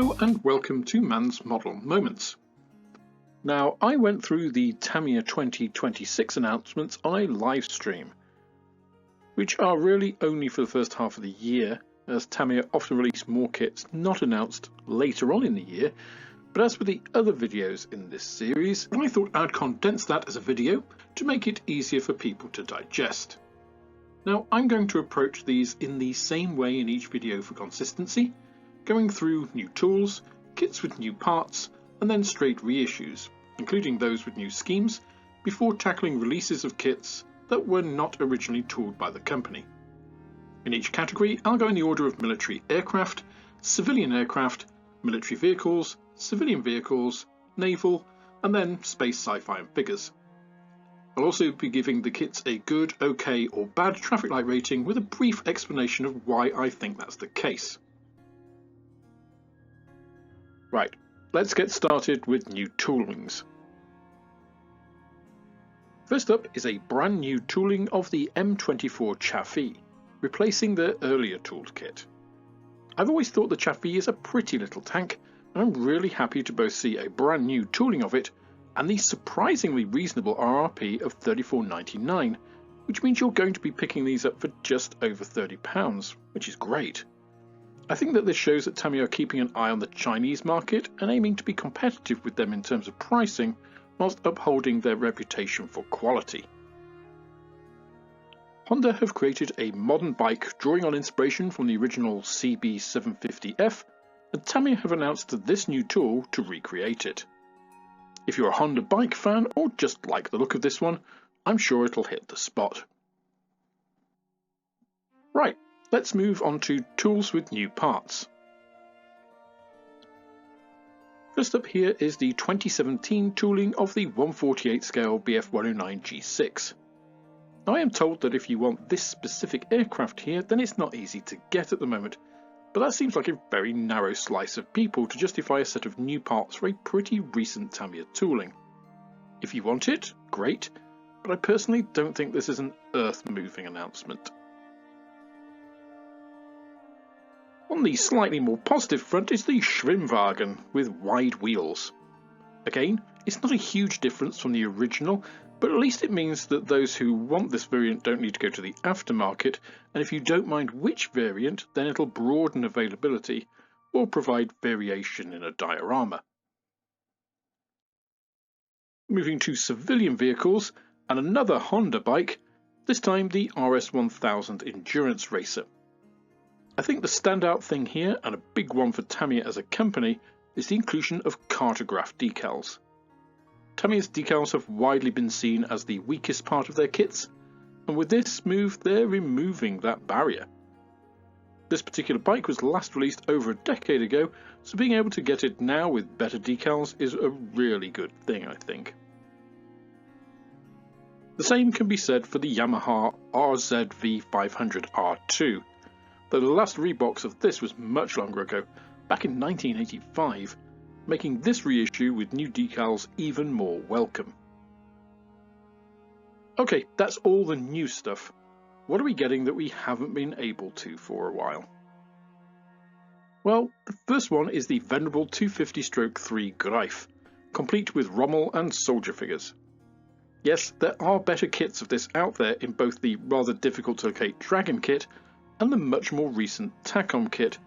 Hello and welcome to Mann's Model Moments. Now, I went through the Tamiya 2026 announcements on a live stream, which are really only for the first half of the year, as Tamiya often release more kits not announced later on in the year. But as with the other videos in this series, I thought I'd condense that as a video to make it easier for people to digest. Now, I'm going to approach these in the same way in each video for consistency, going through new tools, kits with new parts, and then straight reissues, including those with new schemes, before tackling releases of kits that were not originally tooled by the company. In each category, I'll go in the order of military aircraft, civilian aircraft, military vehicles, civilian vehicles, naval, and then space, sci-fi and figures. I'll also be giving the kits a good, okay or bad traffic light rating with a brief explanation of why I think that's the case. Right, let's get started with new toolings. First up is a brand new tooling of the M24 Chaffee, replacing their earlier tooled kit. I've always thought the Chaffee is a pretty little tank, and I'm really happy to both see a brand new tooling of it and the surprisingly reasonable RRP of $34.99, which means you're going to be picking these up for just over £30, which is great. I think that this shows that Tamiya are keeping an eye on the Chinese market and aiming to be competitive with them in terms of pricing, whilst upholding their reputation for quality. Honda have created a modern bike drawing on inspiration from the original CB750F, and Tamiya have announced this new tool to recreate it. If you're a Honda bike fan or just like the look of this one, I'm sure it'll hit the spot. Right, let's move on to tools with new parts. First up here is the 2017 tooling of the 148 scale BF109 G6. Now, I am told that if you want this specific aircraft here, then it's not easy to get at the moment, but that seems like a very narrow slice of people to justify a set of new parts for a pretty recent Tamiya tooling. If you want it, great, but I personally don't think this is an earth-moving announcement. On the slightly more positive front is the Schwimmwagen with wide wheels. Again, it's not a huge difference from the original, but at least it means that those who want this variant don't need to go to the aftermarket, and if you don't mind which variant, then it'll broaden availability or provide variation in a diorama. Moving to civilian vehicles and another Honda bike, this time the RS1000 Endurance Racer. I think the standout thing here, and a big one for Tamiya as a company, is the inclusion of cartograph decals. Tamiya's decals have widely been seen as the weakest part of their kits, and with this move they're removing that barrier. This particular bike was last released over a decade ago, so being able to get it now with better decals is a really good thing, I think. The same can be said for the Yamaha RZV500R2, though the last rebox of this was much longer ago, back in 1985, making this reissue with new decals even more welcome. Okay, that's all the new stuff. What are we getting that we haven't been able to for a while? Well, the first one is the venerable 250/3 Greif, complete with Rommel and soldier figures. Yes, there are better kits of this out there in both the rather difficult to locate Dragon kit and the much more recent Tacom kit,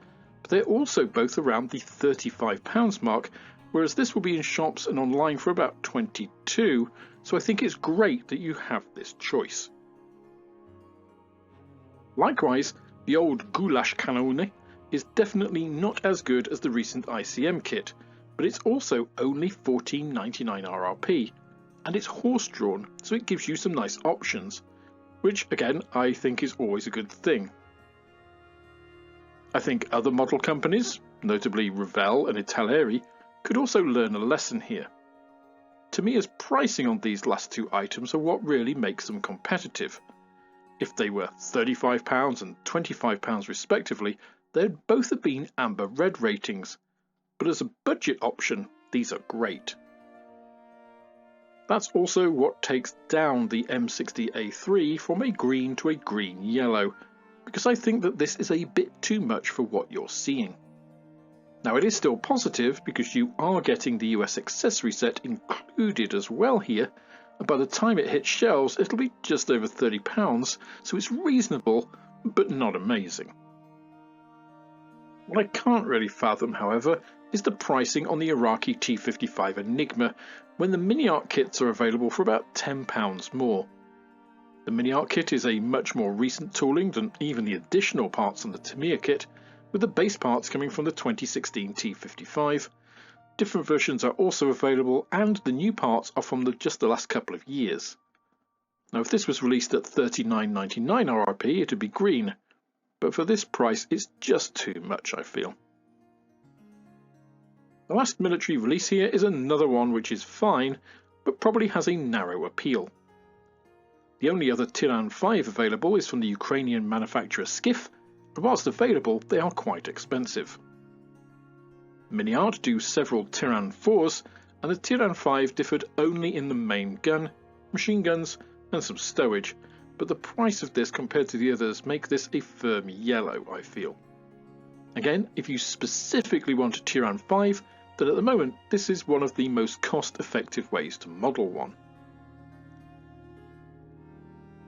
but they're also both around the £35 mark, whereas this will be in shops and online for about £22, so I think it's great that you have this choice. Likewise, the old Goulash Cannone is definitely not as good as the recent ICM kit, but it's also only $14.99 RRP, and it's horse-drawn, so it gives you some nice options, which again I think is always a good thing. I think other model companies, notably Revell and Italeri, could also learn a lesson here. Tamiya's pricing on these last two items are what really makes them competitive. If they were £35 and £25 respectively, they'd both have been amber red ratings, but as a budget option, these are great. That's also what takes down the M60A3 from a green to a green yellow, because I think that this is a bit too much for what you're seeing. Now it is still positive because you are getting the US accessory set included as well here, and by the time it hits shelves it'll be just over £30, so it's reasonable but not amazing. What I can't really fathom, however, is the pricing on the Iraqi T55 Enigma when the mini art kits are available for about £10 more. The mini art kit is a much more recent tooling than even the additional parts on the Tamiya kit, with the base parts coming from the 2016 T55. Different versions are also available, and the new parts are from just the last couple of years. Now if this was released at $39.99 RRP it would be green, but for this price it's just too much, I feel. The last military release here is another one which is fine, but probably has a narrow appeal. The only other Tyran 5 available is from the Ukrainian manufacturer Skiff, and whilst available they are quite expensive. Mini Art do several Tyran 4s, and the Tyran 5 differed only in the main gun, machine guns and some stowage, but the price of this compared to the others make this a firm yellow, I feel. Again, if you specifically want a Tyran 5, then at the moment this is one of the most cost-effective ways to model one.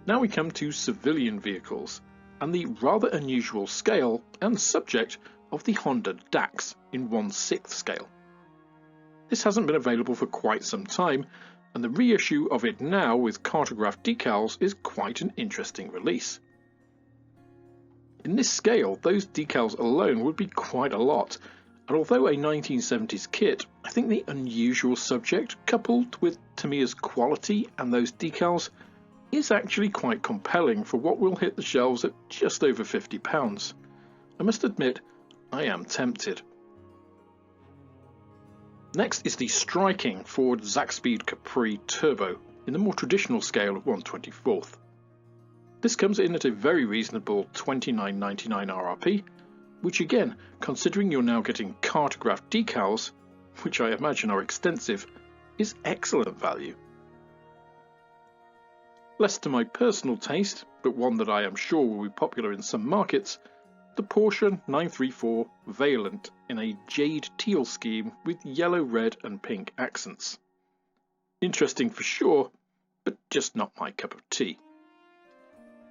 Now we come to civilian vehicles, and the rather unusual scale and subject of the Honda DAX in 1/6 scale. This hasn't been available for quite some time, and the reissue of it now with cartograph decals is quite an interesting release. In this scale, those decals alone would be quite a lot, and although a 1970s kit, I think the unusual subject, coupled with Tamiya's quality and those decals, is actually quite compelling for what will hit the shelves at just over £50. I must admit, I am tempted. Next is the striking Ford Zaxpeed Capri Turbo in the more traditional scale of 1/24. This comes in at a very reasonable $29.99 RRP, which again, considering you're now getting cartograph decals, which I imagine are extensive, is excellent value. Less to my personal taste, but one that I am sure will be popular in some markets, the Porsche 934 Vaillant in a jade teal scheme with yellow, red and pink accents. Interesting for sure, but just not my cup of tea.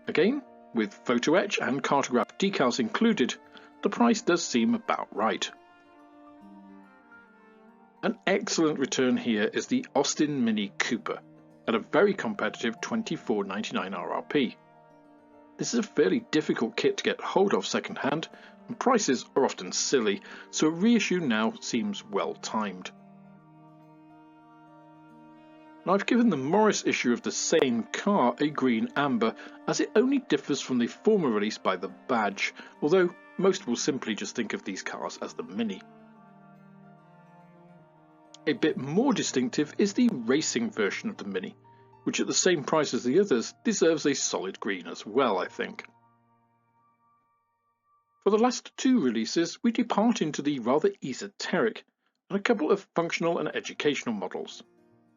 Again, with photo etch and cartograph decals included, the price does seem about right. An excellent return here is the Austin Mini Cooper at a very competitive $24.99 RRP. This is a fairly difficult kit to get hold of second hand, and prices are often silly, so a reissue now seems well timed. Now I've given the Morris issue of the same car a green amber, as it only differs from the former release by the badge, although most will simply just think of these cars as the Mini. A bit more distinctive is the racing version of the Mini, which at the same price as the others deserves a solid green as well, I think. For the last two releases we depart into the rather esoteric and a couple of functional and educational models,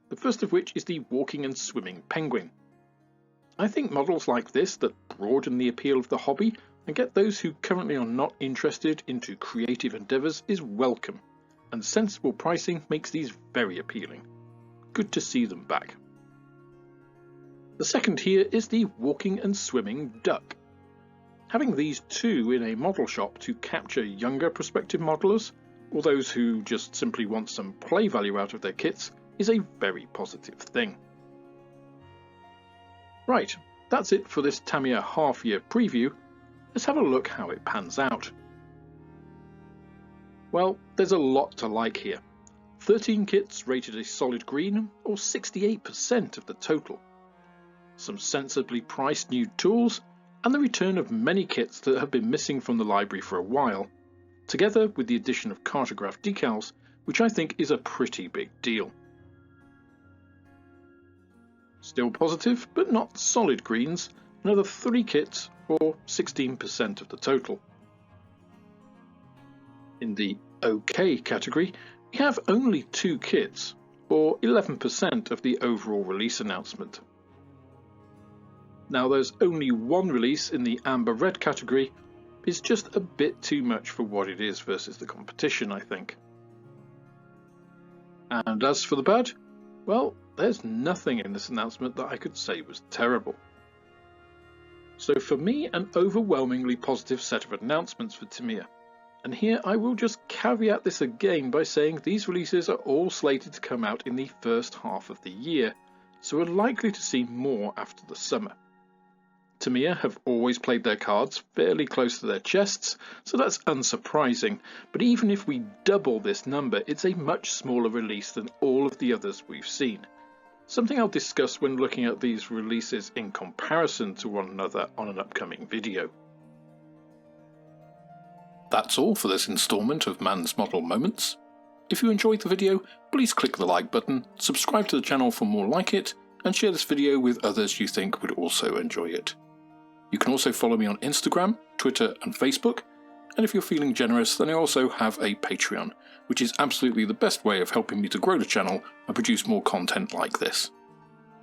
the first of which is the walking and swimming penguin. I think models like this that broaden the appeal of the hobby and get those who currently are not interested into creative endeavours is welcome, and sensible pricing makes these very appealing. Good to see them back. The second here is the walking and swimming duck. Having these two in a model shop to capture younger prospective modelers, or those who just simply want some play value out of their kits, is a very positive thing. Right, that's it for this Tamiya half-year preview. Let's have a look how it pans out. Well, there's a lot to like here. 13 kits rated a solid green, or 68% of the total. Some sensibly priced new tools, and the return of many kits that have been missing from the library for a while, together with the addition of cartograph decals, which I think is a pretty big deal. Still positive, but not solid greens, another 3 kits, or 16% of the total. In the OK category, we have only 2 kits, or 11% of the overall release announcement. Now there's only one release in the amber red category, is just a bit too much for what it is versus the competition, I think. And as for the bad, well, there's nothing in this announcement that I could say was terrible. So for me, an overwhelmingly positive set of announcements for Tamiya. And here I will just caveat this again by saying these releases are all slated to come out in the first half of the year, so we're likely to see more after the summer. Tamiya have always played their cards fairly close to their chests, so that's unsurprising, but even if we double this number, it's a much smaller release than all of the others we've seen. Something I'll discuss when looking at these releases in comparison to one another on an upcoming video. That's all for this instalment of Mann's Model Moments. If you enjoyed the video, please click the like button, subscribe to the channel for more like it, and share this video with others you think would also enjoy it. You can also follow me on Instagram, Twitter and Facebook, and if you're feeling generous then I also have a Patreon, which is absolutely the best way of helping me to grow the channel and produce more content like this.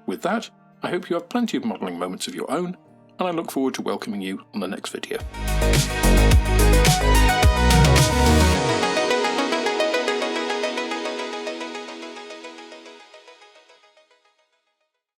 With that, I hope you have plenty of modelling moments of your own, and I look forward to welcoming you on the next video.